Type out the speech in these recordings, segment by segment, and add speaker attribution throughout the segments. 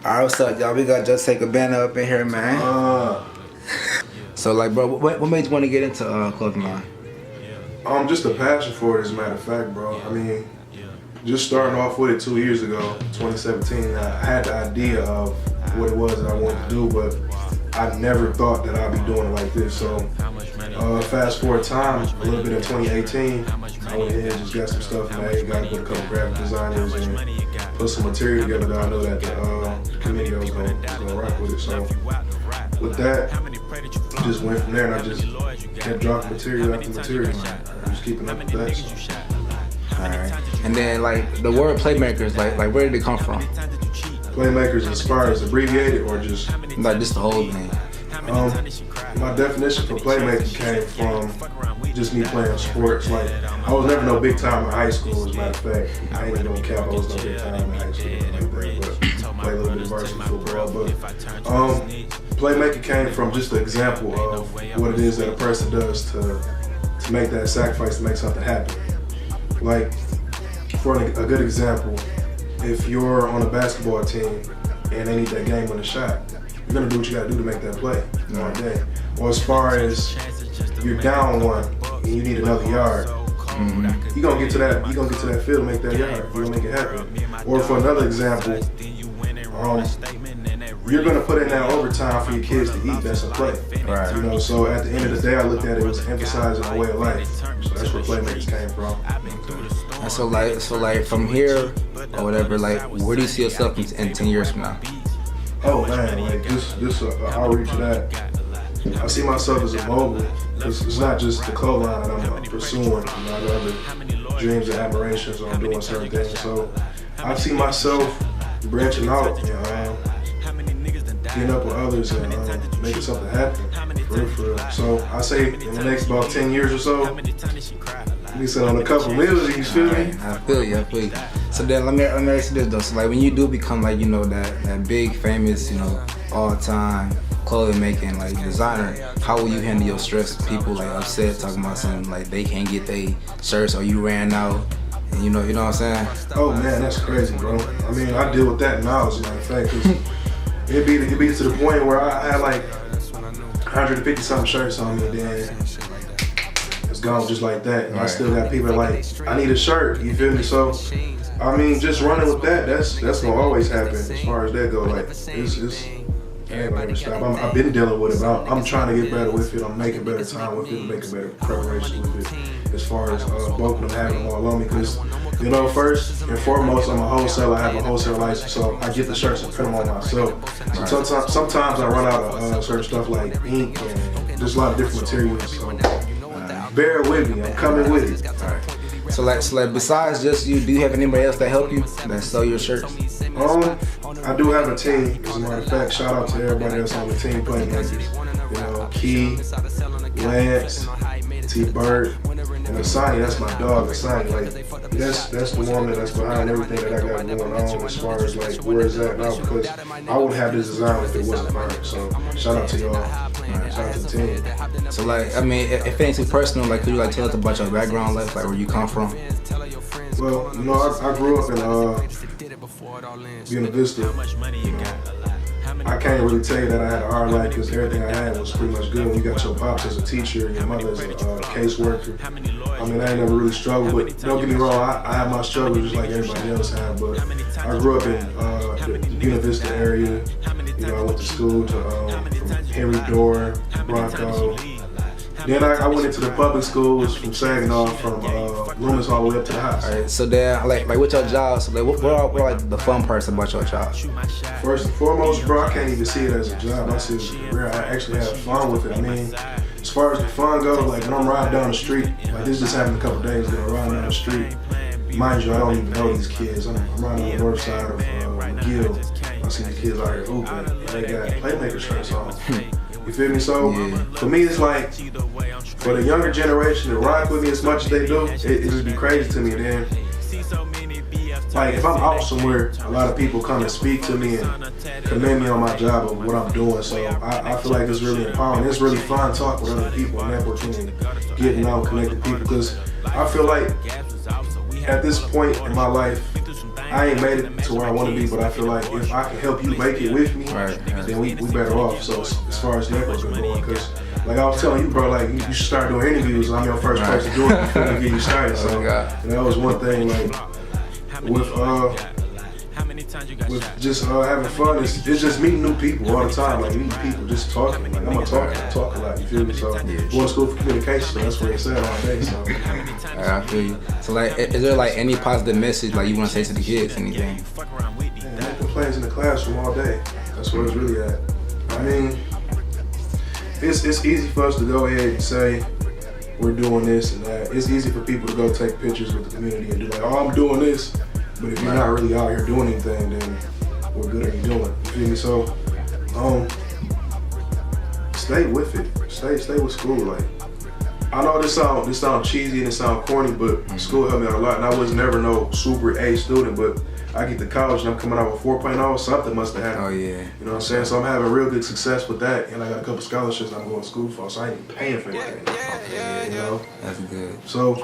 Speaker 1: Alright, what's up, y'all? We got Jolce Gabana up in here, man. So, like, bro, what made you want to get into clothing line?
Speaker 2: Just a passion for it, as a matter of fact, bro. I mean, just starting off with it 2 years ago, 2017, I had the idea of what it was that I wanted to do, but I never thought that I'd be doing it like this. So, fast forward time, a little bit in 2018, I went ahead and just got some stuff made, got with a couple graphic designers and put some material together that I know that the community was gonna rock with it. So, with that, just went from there and I just kept dropping material after material. I'm just keeping up with that. So.
Speaker 1: Alright. And then, like, the word Plamkrs, like where did it come from?
Speaker 2: Plamkrs as far as abbreviated or just?
Speaker 1: Like, just the whole thing.
Speaker 2: My definition for playmaking came from just me playing sports. Like, I was never no big time in high school, as a matter of fact. I ain't even gonna cap, I was no big time in high school like that, but played a little bit of varsity football. But playmaking came from just an example of what it is that a person does to make that sacrifice to make something happen. Like, for a good example, if you're on a basketball team and they need that game-winning shot, you're gonna do what you gotta do to make that play all day. Or as far as you're down one and you need another yard, you're gonna get to that field and make that yard. You're gonna make it happen. Or for another example, you're gonna put in that overtime for your kids to eat. That's a play.
Speaker 1: Right.
Speaker 2: You know, so at the end of the day, I looked at it as emphasizing a way of life. So that's where Playmakers came from.
Speaker 1: And so like from here or whatever, like, where do you see yourself in 10 years from now?
Speaker 2: Oh man, like this outreach of that. I see myself as a mogul. It's not just the clothing line that I'm pursuing. You know, I have other dreams and aspirations on doing certain things. So I see myself branching out, you know, getting up with others and making something happen. For real. So I say in the next about 10 years or so, we set on a couple meals, you feel me?
Speaker 1: I feel you. So then let me ask you this though. So like when you do become, like, you know, that big famous, you know, all-time clothing making, like, designer, how will you handle your stress? People like upset talking about something like they can't get their shirts or you ran out. And you know what I'm saying?
Speaker 2: Oh man, that's crazy, bro. I mean, I deal with that now, as a matter of fact, cause it'd be to the point where I had like 150 something shirts on me, and then it's gone just like that. And I still got people like, I need a shirt, you feel me? So, I mean, just running with that, that's gonna always happen as far as that go. Like, it's ain't gonna ever stop. I've been dealing with it, but I'm trying to get better with it. I'm making better time with it, making better preparation with it. As far as both of them having them all on me, because, you know, first and foremost, I'm a wholesaler. I have a wholesale license, so I get the shirts and print them on myself. So sometimes I run out of certain stuff like ink and just a lot of different materials. So bear with me. I'm coming with it.
Speaker 1: All right. So like besides just you, do you have anybody else that help you that sell your shirts?
Speaker 2: I do have a team. As a matter of fact, shout out to everybody else on the team playing makers. You know, Key, Lance, T. Bird, and Asani. That's my dog, Asani. Like, that's the woman that's behind everything that I got going on as far as like where it's at now, because I wouldn't have this design if it wasn't for her. So shout out to y'all. Shout out to the team.
Speaker 1: So like, I mean, if it ain't too personal, like, could you like tell us about your background life, like where you come from?
Speaker 2: Well, you know, I grew up in Buena Vista. You know, I can't really tell you that I had a hard life because everything I had was pretty much good. When you got your pops as a teacher and your mother as a caseworker, I mean, I ain't never really struggled, but don't get me wrong, I have my struggles just like everybody else had, but I grew up in the Buena Vista area. You know, I went to school from Henry Dorr, Bronco. Then I went into the public schools from Saginaw, from Loomis all the way up to the house.
Speaker 1: Alright, so then, like with your job, so like, what are like the fun parts about your job?
Speaker 2: First and foremost, bro, I can't even see it as a job. I see it as a career. I actually have fun with it. I mean, as far as the fun goes, like when I'm riding down the street, like this just happened a couple days ago, riding down the street. Mind you, I don't even know these kids. I'm riding on the north side of McGill. I see the kids out here hooping, and they got Playmaker shirts on. You feel me? So for me, it's like, for the younger generation to rock with me as much as they do, it just be crazy to me. And then, like, if I'm out somewhere, a lot of people come and speak to me and commend me on my job of what I'm doing. So I feel like it's really empowering. It's really fun talking with other people, networking and getting out, connecting people. Because I feel like at this point in my life, I ain't made it to where I want to be, but I feel like if I can help you make it with me, then we better off. So as far as networking going, because like I was telling you, bro, like you should start doing interviews. I'm your first person doing it before we get you started. So that was one thing, like with just having fun. It's just meeting new people all the time. Like meeting people, just talking. Like I'm a talker, I talk a lot. You feel me? So going to school for communication, so that's where it's at all day. So
Speaker 1: I feel you. So like, is there like any positive message like you want to say to the kids? Anything?
Speaker 2: Man, no complaints in the classroom all day. That's where it's really at. I mean, it's easy for us to go ahead and say we're doing this and that. It's easy for people to go take pictures with the community and do like, oh, I'm doing this. But if you're not really out here doing anything, then what good are you doing? You feel me? So, stay with it. Stay with school. Like, I know this sound cheesy and it sound corny, but school helped me out a lot. And I was never no super A student, but I get to college and I'm coming out with 4.0. Something must have happened.
Speaker 1: Oh yeah.
Speaker 2: You know what I'm saying? So I'm having real good success with that, and I got a couple scholarships I'm going to school for, so I ain't even paying for anything. You know?
Speaker 1: That's good.
Speaker 2: So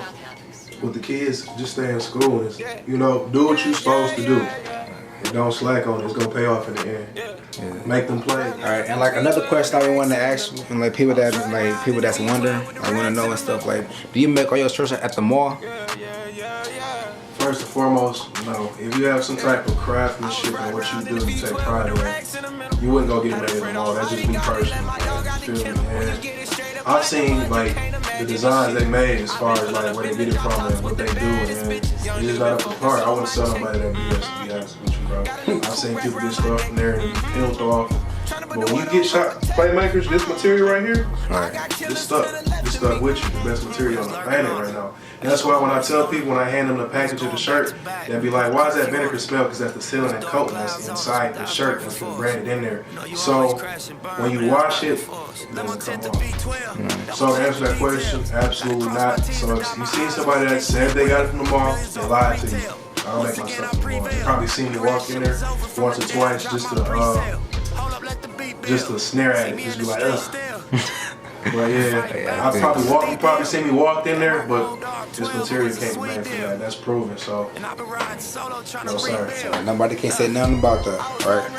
Speaker 2: with the kids, just stay in school and, you know, do what you're supposed to do. And don't slack on it. It's gonna pay off in the end.
Speaker 1: Yeah.
Speaker 2: Make them play.
Speaker 1: All right, and like another question I wanted to ask you, and like people that's wondering, like want to know and stuff, like, do you make all your shirts at the mall?
Speaker 2: First and foremost, no. If you have some type of craftsmanship in what you do, you take pride in it, you wouldn't go get made at the mall. That's just me personally. You feel me? And I've seen like the designs they made as far as like where they get it from and what they do, and it's just not up to par. I wouldn't sell nobody that BS, to be honest with you, bro. I've seen people get stuff from there and peeled off. But when you get shot, Plamkrs, this material right here, this stuck with you, the best material on the planet right now. And that's why when I tell people, when I hand them the package of the shirt, they'll be like, why does that vinegar smell? Because that's the sealing and coating that's inside the shirt that's been branded in there. So when you wash it, it doesn't come off. So to answer that question, absolutely not. So if you see somebody that said they got it from the mall, they lied to you. I don't make my stuff from the mall. You probably seen me walk in there once or twice just to snare at it, just be like, ugh. But yeah, you probably seen me walk in there, but this material can't be made from that. That's proven, so no sir.
Speaker 1: So nobody can say nothing about that, right?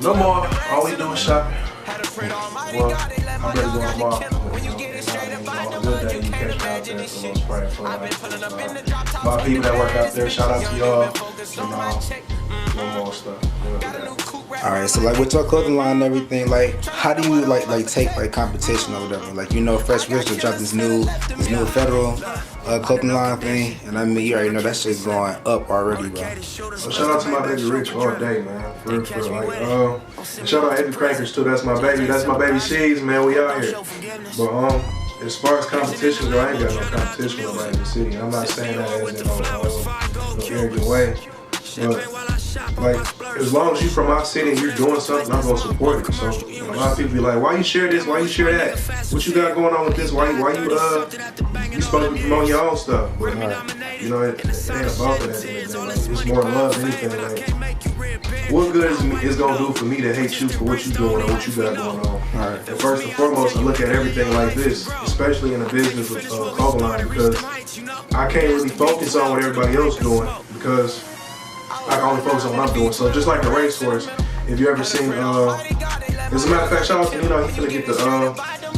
Speaker 2: No more. All we do is shopping. Well, I'm ready to go to the mall. On a good day, you catch me out there for those spraying for my people that work out there. Shout out to y'all. No more stuff.
Speaker 1: All right, so like with your clothing line and everything, like how do you like take like competition or whatever? Like, you know, Fresh Rich just dropped this new federal clothing line thing, and I mean, you already know that shit's going up already, bro.
Speaker 2: So shout out to my baby Rich all day, man. For real. Like, and shout out to Plamkrs too. That's my baby Shees, man. We out here. But as far as competition go, I ain't got no competition with nobody in the city. I'm not saying that as in no arrogant way. But like, as long as you from our city and you're doing something, I'm gonna support it. So a lot of people be like, why you share this? Why you share that? What you got going on with this? Why you supposed to be promoting your own stuff? But you know, it ain't about that. Like, it's more love than anything. Like, what good is gonna do for me to hate you for what you doing or what you got going on? And first and foremost, I look at everything like this, especially in the business with clothing line, because I can't really focus on what everybody else doing because I can only focus on what I'm doing. So just like the racehorse, if you ever seen, as a matter of fact, shout out to he's gonna get the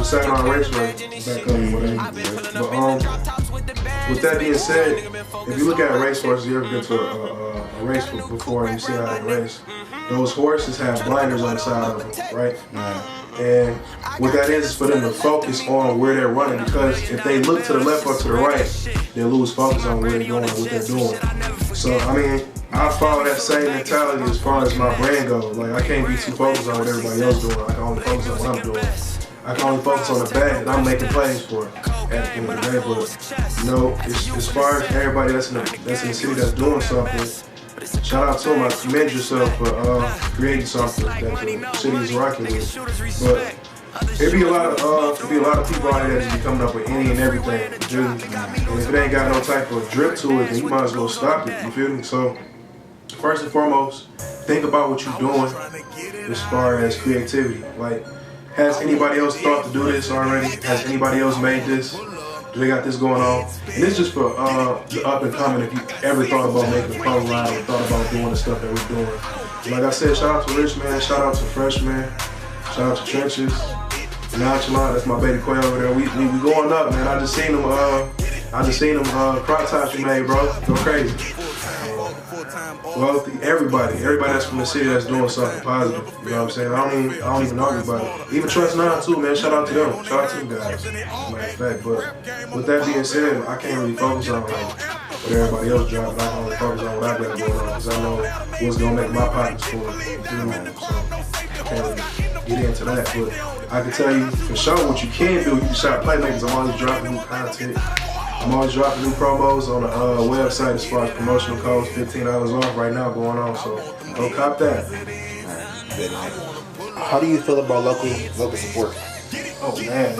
Speaker 2: second on racehorse back up or whatever. But with that being said, if you look at a racehorse, you ever been to a race before and you see how they race, those horses have blinders on the side of them, right? And what that is for them to focus on where they're running, because if they look to the left or to the right, they'll lose focus on where they're going and what they're doing. So, I mean, I follow that same mentality as far as my brand goes. Like, I can't be too focused on what everybody else doing. I can only focus on what I'm doing. I can only focus on the bag that I'm making plays for at the end of the day. But, you know, as far as everybody that's in the city that's doing something, shout out to them. I commend yourself for creating something that the city is rocking with. But it'd be a lot of people out here that just be coming up with any and everything to do. And if it ain't got no type of drip to it, then you might as well stop it. You feel me? So first and foremost, think about what you're doing as far as creativity. Like, has anybody else thought to do this already? Has anybody else made this? They got this going on. And it's just for the up and coming if you ever thought about making a clothing line or thought about doing the stuff that we're doing. Like I said, shout out to Rich, man. Shout out to Fresh, man. Shout out to Trenches. Nonchalant, that's my baby Quay over there. We going up, man. I just seen them crop tops you made, bro. Go crazy. Wealthy, everybody that's from the city that's doing something positive. You know what I'm saying? I don't even know everybody. Even Trust 9 too, man. Shout out to them. Shout out to them guys. Matter of fact, but with that being said, I can't really focus on what everybody else dropping. I can only focus on what I got going on because I know what's gonna make my pockets full. So I can't really get into that, but I can tell you for sure what you can do. You can shop playmakers. I'm always dropping new content. I'm always dropping new promos on the website as far as promotional codes, $15 off right now going on, so go cop that.
Speaker 3: How do you feel about local support?
Speaker 2: Oh man,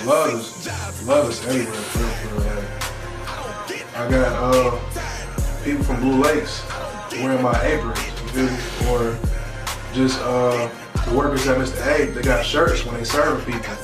Speaker 2: love is everywhere. I got people from Blue Lakes wearing my aprons, you feel me? Or just the workers at Mr. A, they got shirts when they serving people.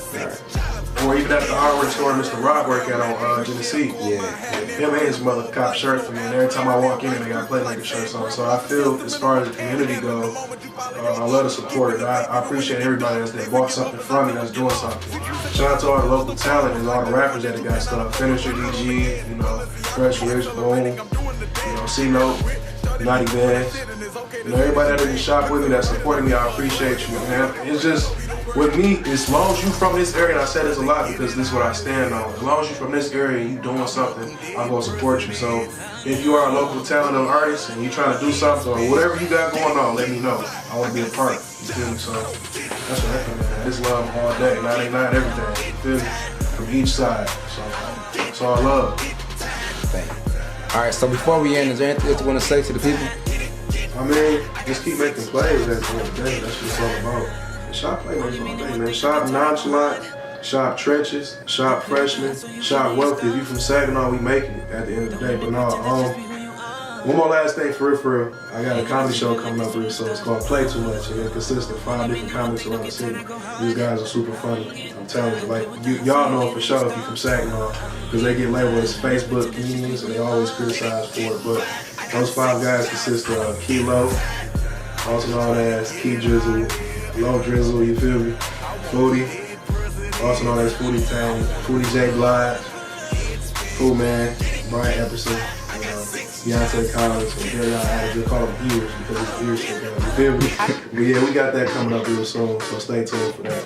Speaker 2: Or even at the hardware store Mr. Rock work at on Genesee.
Speaker 3: Yeah.
Speaker 2: Him and his mother cop shirts for me, and every time I walk in, they got Playmaker shirts on. So I feel, as far as the community goes, I love the support. I appreciate everybody that bought something from me, that's doing something. Shout out to all the local talent and all the rappers that got stuff. Finisher, DG, you know, Fresh Rich, Boom, you know, C-Note, Naughty Bags. You know, everybody that didn't shop with me, that supported me, I appreciate you, man. It's just, with me, as long as you from this area, and I say this a lot because this is what I stand on, as long as you from this area and you doing something, I'm going to support you. So if you are a local talent or artist and you trying to do something or whatever you got going on, let me know. I want to be a part. You feel me? So that's what I think, man. This love all day, 99 everything. You feel me? From each side. So it's all love.
Speaker 1: Thank you. All right, so before we end, is there anything else you want to say to the people?
Speaker 2: I mean, just keep making plays at the end of the day. That's what it's all about. Shop Playmakers all day, man. Shop Nonchalant, shop Trenches, shop Freshman, shop Wealthy. If you from Saginaw, we making it at the end of the day. But no, one more last thing for real. I got a comedy show coming up real soon. It's called Play Too Much, and it consists of 5 different comics around the city. These guys are super funny. I'm telling you, like y'all know for sure if you from Saginaw, because they get labeled as Facebook comedians and they always criticize for it. But those 5 guys consist of Kilo, also known as Key Drizzle, Low Drizzle, you feel me? Foodie, also known as Foodie Town, Foodie J Blige, Food Man, Brian Epperson, Beyonce Collins, and Gary Allen. They call them ears because it's ears shit. You feel me? But yeah, we got that coming up real soon, so stay tuned for that.